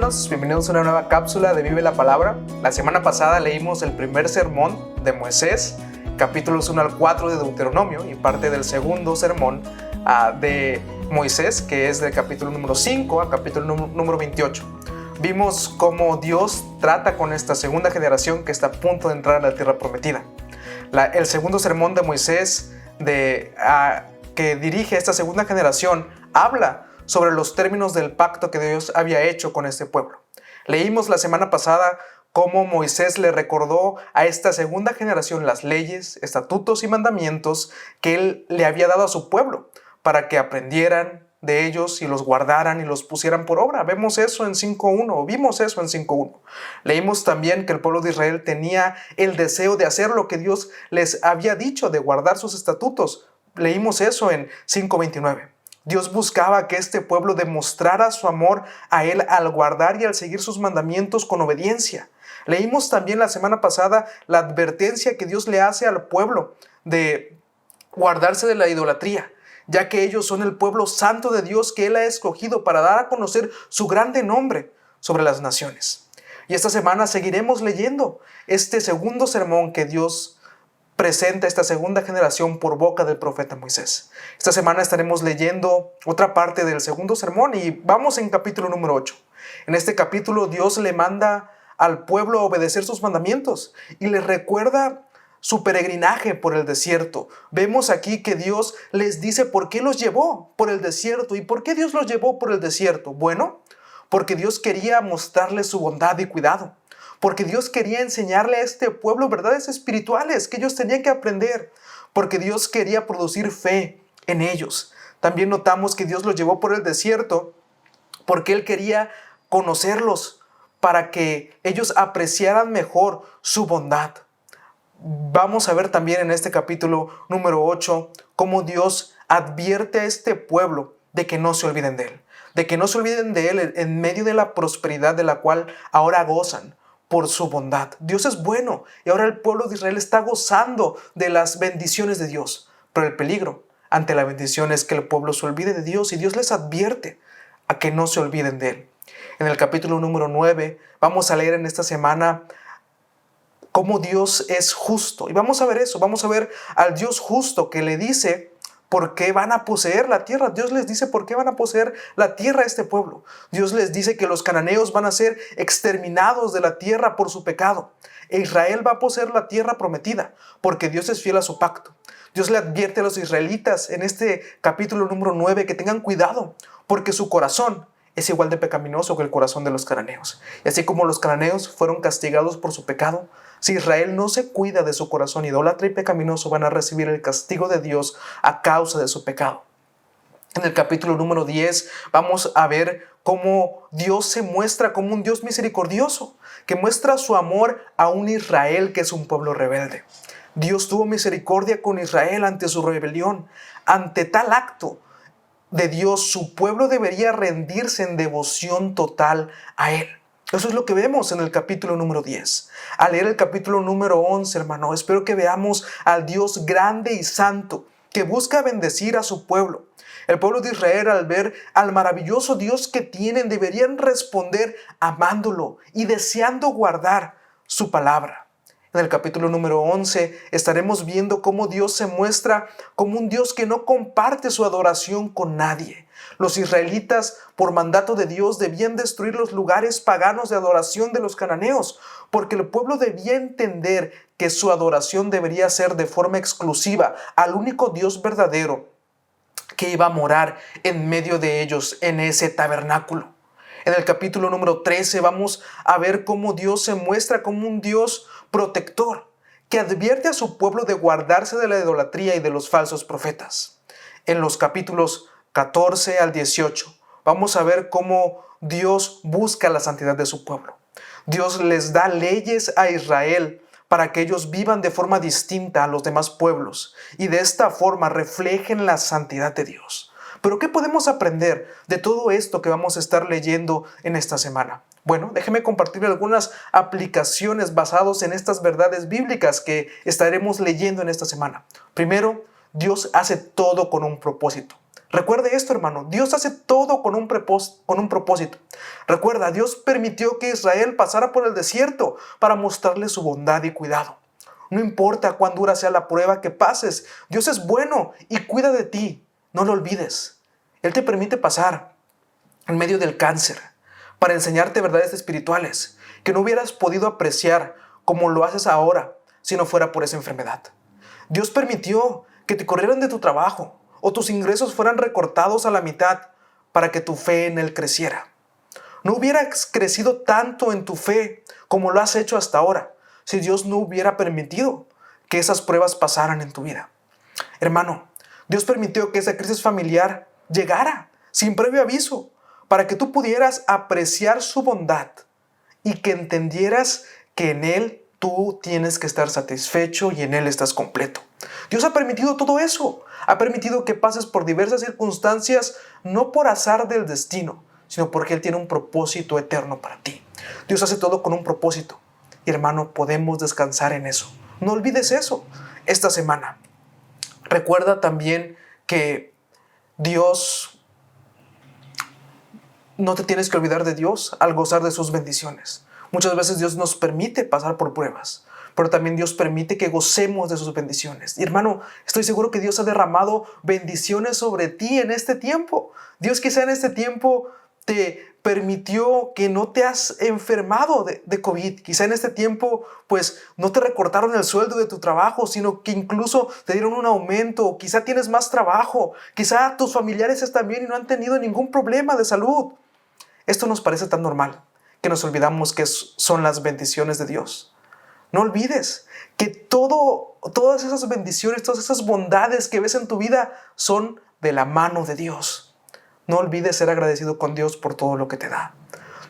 hermanos, bienvenidos a una nueva cápsula de Vive la Palabra. La semana pasada leímos el primer sermón de Moisés, capítulos 1 al 4 de Deuteronomio y parte del segundo sermón de Moisés, que es del capítulo número 5 al capítulo número 28. Vimos cómo Dios trata con esta segunda generación que está a punto de entrar a la tierra prometida. El segundo sermón de Moisés que dirige esta segunda generación habla sobre los términos del pacto que Dios había hecho con este pueblo. Leímos la semana pasada cómo Moisés le recordó a esta segunda generación las leyes, estatutos y mandamientos que él le había dado a su pueblo para que aprendieran de ellos y los guardaran y los pusieran por obra. Vimos eso en 5.1. Leímos también que el pueblo de Israel tenía el deseo de hacer lo que Dios les había dicho, de guardar sus estatutos. Leímos eso en 5.29. Dios buscaba que este pueblo demostrara su amor a Él al guardar y al seguir sus mandamientos con obediencia. Leímos también la semana pasada la advertencia que Dios le hace al pueblo de guardarse de la idolatría, ya que ellos son el pueblo santo de Dios que Él ha escogido para dar a conocer su grande nombre sobre las naciones. Y esta semana seguiremos leyendo este segundo sermón que Dios presenta esta segunda generación por boca del profeta Moisés. Esta semana estaremos leyendo otra parte del segundo sermón y vamos en capítulo número 8. En este capítulo Dios le manda al pueblo a obedecer sus mandamientos y les recuerda su peregrinaje por el desierto. Vemos aquí que Dios les dice por qué los llevó por el desierto. ¿Y por qué Dios los llevó por el desierto? Bueno, porque Dios quería mostrarles su bondad y cuidado. Porque Dios quería enseñarle a este pueblo verdades espirituales que ellos tenían que aprender. Porque Dios quería producir fe en ellos. También notamos que Dios los llevó por el desierto porque Él quería conocerlos para que ellos apreciaran mejor su bondad. Vamos a ver también en este capítulo número 8 cómo Dios advierte a este pueblo de que no se olviden de Él. De que no se olviden de Él en medio de la prosperidad de la cual ahora gozan por su bondad. Dios es bueno y ahora el pueblo de Israel está gozando de las bendiciones de Dios. Pero el peligro ante la bendición es que el pueblo se olvide de Dios y Dios les advierte a que no se olviden de Él. En el capítulo número 9 vamos a leer en esta semana cómo Dios es justo. Y vamos a ver eso, vamos a ver al Dios justo que le dice por qué van a poseer la tierra. Dios les dice por qué van a poseer la tierra a este pueblo. Dios les dice que los cananeos van a ser exterminados de la tierra por su pecado. E Israel va a poseer la tierra prometida porque Dios es fiel a su pacto. Dios le advierte a los israelitas en este capítulo número 9 que tengan cuidado porque su corazón es igual de pecaminoso que el corazón de los cananeos. Y así como los cananeos fueron castigados por su pecado, si Israel no se cuida de su corazón idólatra y pecaminoso, van a recibir el castigo de Dios a causa de su pecado. En el capítulo número 10 vamos a ver cómo Dios se muestra como un Dios misericordioso, que muestra su amor a un Israel que es un pueblo rebelde. Dios tuvo misericordia con Israel ante su rebelión. Ante tal acto de Dios, su pueblo debería rendirse en devoción total a Él. Eso es lo que vemos en el capítulo número 10. Al leer el capítulo número 11, hermano, espero que veamos al Dios grande y santo que busca bendecir a su pueblo. El pueblo de Israel, al ver al maravilloso Dios que tienen, deberían responder amándolo y deseando guardar su palabra. En el capítulo número 11 estaremos viendo cómo Dios se muestra como un Dios que no comparte su adoración con nadie. Los israelitas, por mandato de Dios, debían destruir los lugares paganos de adoración de los cananeos, porque el pueblo debía entender que su adoración debería ser de forma exclusiva al único Dios verdadero que iba a morar en medio de ellos en ese tabernáculo. En el capítulo número 13 vamos a ver cómo Dios se muestra como un Dios protector, que advierte a su pueblo de guardarse de la idolatría y de los falsos profetas. En los capítulos 14 al 18 vamos a ver cómo Dios busca la santidad de su pueblo. Dios les da leyes a Israel para que ellos vivan de forma distinta a los demás pueblos y de esta forma reflejen la santidad de Dios. Pero ¿qué podemos aprender de todo esto que vamos a estar leyendo en esta semana? Bueno, déjeme compartir algunas aplicaciones basadas en estas verdades bíblicas que estaremos leyendo en esta semana. Primero, Dios hace todo con un propósito. Recuerde esto, hermano. Dios hace todo con un propósito. Recuerda, Dios permitió que Israel pasara por el desierto para mostrarle su bondad y cuidado. No importa cuán dura sea la prueba que pases, Dios es bueno y cuida de ti. No lo olvides. Él te permite pasar en medio del cáncer para enseñarte verdades espirituales que no hubieras podido apreciar como lo haces ahora si no fuera por esa enfermedad. Dios permitió que te corrieran de tu trabajo o tus ingresos fueran recortados a la mitad para que tu fe en Él creciera. No hubieras crecido tanto en tu fe como lo has hecho hasta ahora si Dios no hubiera permitido que esas pruebas pasaran en tu vida. Hermano, Dios permitió que esa crisis familiar llegara sin previo aviso para que tú pudieras apreciar su bondad y que entendieras que en Él tú tienes que estar satisfecho y en Él estás completo. Dios ha permitido todo eso. Ha permitido que pases por diversas circunstancias, no por azar del destino, sino porque Él tiene un propósito eterno para ti. Dios hace todo con un propósito. Y hermano, podemos descansar en eso. No olvides eso esta semana. Recuerda también que Dios, no te tienes que olvidar de Dios al gozar de sus bendiciones. Muchas veces Dios nos permite pasar por pruebas, pero también Dios permite que gocemos de sus bendiciones. Y hermano, estoy seguro que Dios ha derramado bendiciones sobre ti en este tiempo. Dios quizá en este tiempo te permitió que no te has enfermado de COVID. Quizá en este tiempo, pues, no te recortaron el sueldo de tu trabajo, sino que incluso te dieron un aumento. Quizá tienes más trabajo. Quizá tus familiares están bien y no han tenido ningún problema de salud. Esto nos parece tan normal que nos olvidamos que son las bendiciones de Dios. No olvides que todas esas bendiciones, todas esas bondades que ves en tu vida son de la mano de Dios. No olvides ser agradecido con Dios por todo lo que te da.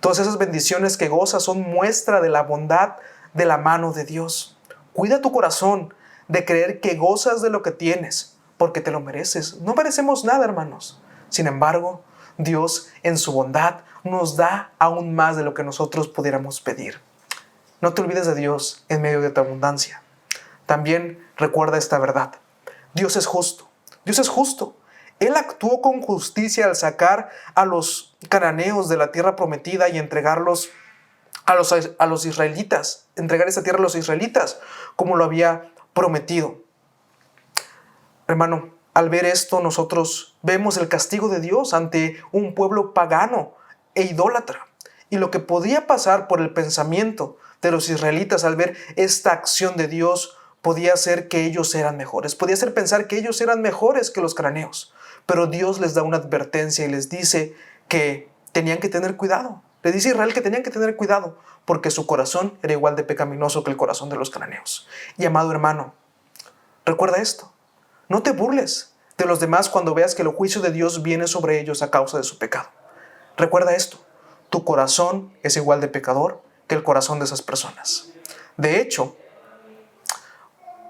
Todas esas bendiciones que gozas son muestra de la bondad de la mano de Dios. Cuida tu corazón de creer que gozas de lo que tienes, porque te lo mereces. No merecemos nada, hermanos. Sin embargo, Dios en su bondad nos da aún más de lo que nosotros pudiéramos pedir. No te olvides de Dios en medio de tu abundancia. También recuerda esta verdad. Dios es justo. Dios es justo. Él actuó con justicia al sacar a los cananeos de la tierra prometida y entregarlos a los israelitas. Entregar esa tierra a los israelitas como lo había prometido. Hermano, al ver esto nosotros vemos el castigo de Dios ante un pueblo pagano e idólatra. Y lo que podía pasar por el pensamiento de los israelitas al ver esta acción de Dios podía ser que ellos eran mejores. Podía ser pensar que ellos eran mejores que los cananeos. Pero Dios les da una advertencia y les dice que tenían que tener cuidado. Le dice a Israel que tenían que tener cuidado porque su corazón era igual de pecaminoso que el corazón de los cananeos. Y amado hermano, recuerda esto. No te burles de los demás cuando veas que el juicio de Dios viene sobre ellos a causa de su pecado. Recuerda esto. Tu corazón es igual de pecador que el corazón de esas personas. De hecho,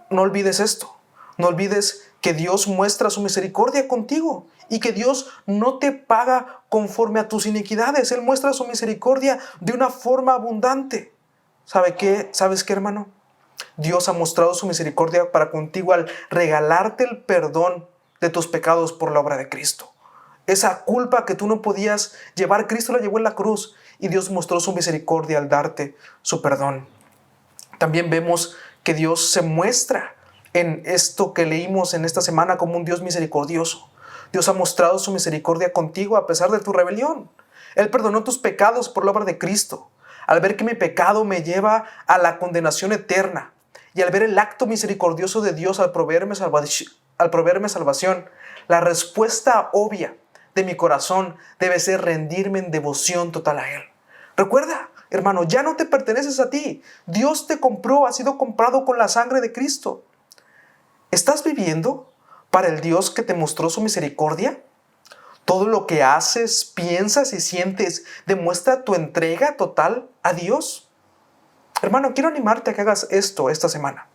no olvides esto. No olvides que Dios muestra su misericordia contigo y que Dios no te paga conforme a tus iniquidades. Él muestra su misericordia de una forma abundante. ¿Sabes qué, hermano? Dios ha mostrado su misericordia para contigo al regalarte el perdón de tus pecados por la obra de Cristo. Esa culpa que tú no podías llevar, Cristo la llevó en la cruz y Dios mostró su misericordia al darte su perdón. También vemos que Dios se muestra en esto que leímos en esta semana como un Dios misericordioso. Dios ha mostrado su misericordia contigo a pesar de tu rebelión. Él perdonó tus pecados por la obra de Cristo. Al ver que mi pecado me lleva a la condenación eterna y al ver el acto misericordioso de Dios al proveerme salvación, la respuesta obvia de mi corazón debe ser rendirme en devoción total a Él. Recuerda, hermano, ya no te perteneces a ti. Dios te compró, has sido comprado con la sangre de Cristo. ¿Estás viviendo para el Dios que te mostró su misericordia? ¿Todo lo que haces, piensas y sientes demuestra tu entrega total a Dios? Hermano, quiero animarte a que hagas esto esta semana.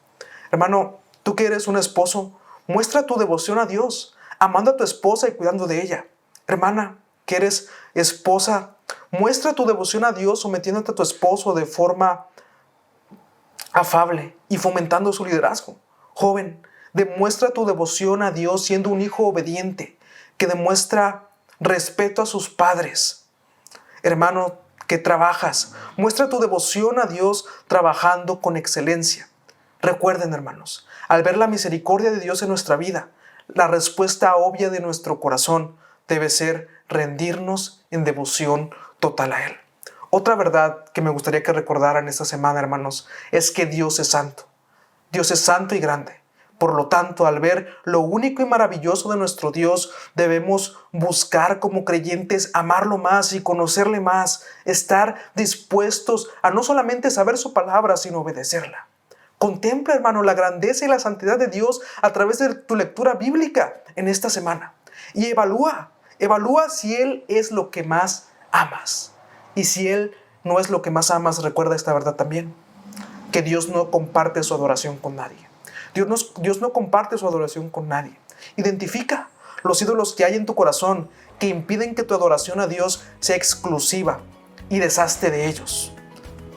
Hermano, tú que eres un esposo, muestra tu devoción a Dios, amando a tu esposa y cuidando de ella. Hermana, que eres esposa, muestra tu devoción a Dios sometiéndote a tu esposo de forma afable y fomentando su liderazgo. Joven, Demuestra tu devoción a Dios siendo un hijo obediente, que demuestra respeto a sus padres. Hermano, que trabajas, muestra tu devoción a Dios trabajando con excelencia. Recuerden, hermanos, al ver la misericordia de Dios en nuestra vida, la respuesta obvia de nuestro corazón debe ser rendirnos en devoción total a Él. Otra verdad que me gustaría que recordaran esta semana, hermanos, es que Dios es santo. Dios es santo y grande. Por lo tanto, al ver lo único y maravilloso de nuestro Dios, debemos buscar como creyentes amarlo más y conocerle más, estar dispuestos a no solamente saber su palabra, sino obedecerla. Contempla, hermano, la grandeza y la santidad de Dios a través de tu lectura bíblica en esta semana. Y evalúa si Él es lo que más amas. Y si Él no es lo que más amas, recuerda esta verdad también, que Dios no comparte su adoración con nadie. Dios no comparte su adoración con nadie. Identifica los ídolos que hay en tu corazón que impiden que tu adoración a Dios sea exclusiva y deshazte de ellos.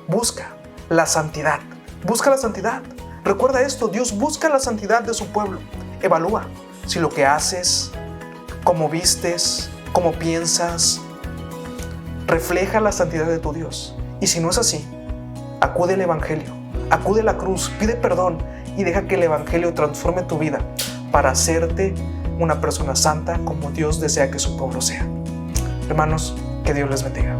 Busca la santidad. Busca la santidad. Recuerda esto, Dios busca la santidad de su pueblo. Evalúa si lo que haces, cómo vistes, cómo piensas, refleja la santidad de tu Dios. Y si no es así, acude al Evangelio, acude a la cruz, pide perdón y deja que el Evangelio transforme tu vida para hacerte una persona santa como Dios desea que su pueblo sea. Hermanos, que Dios les bendiga.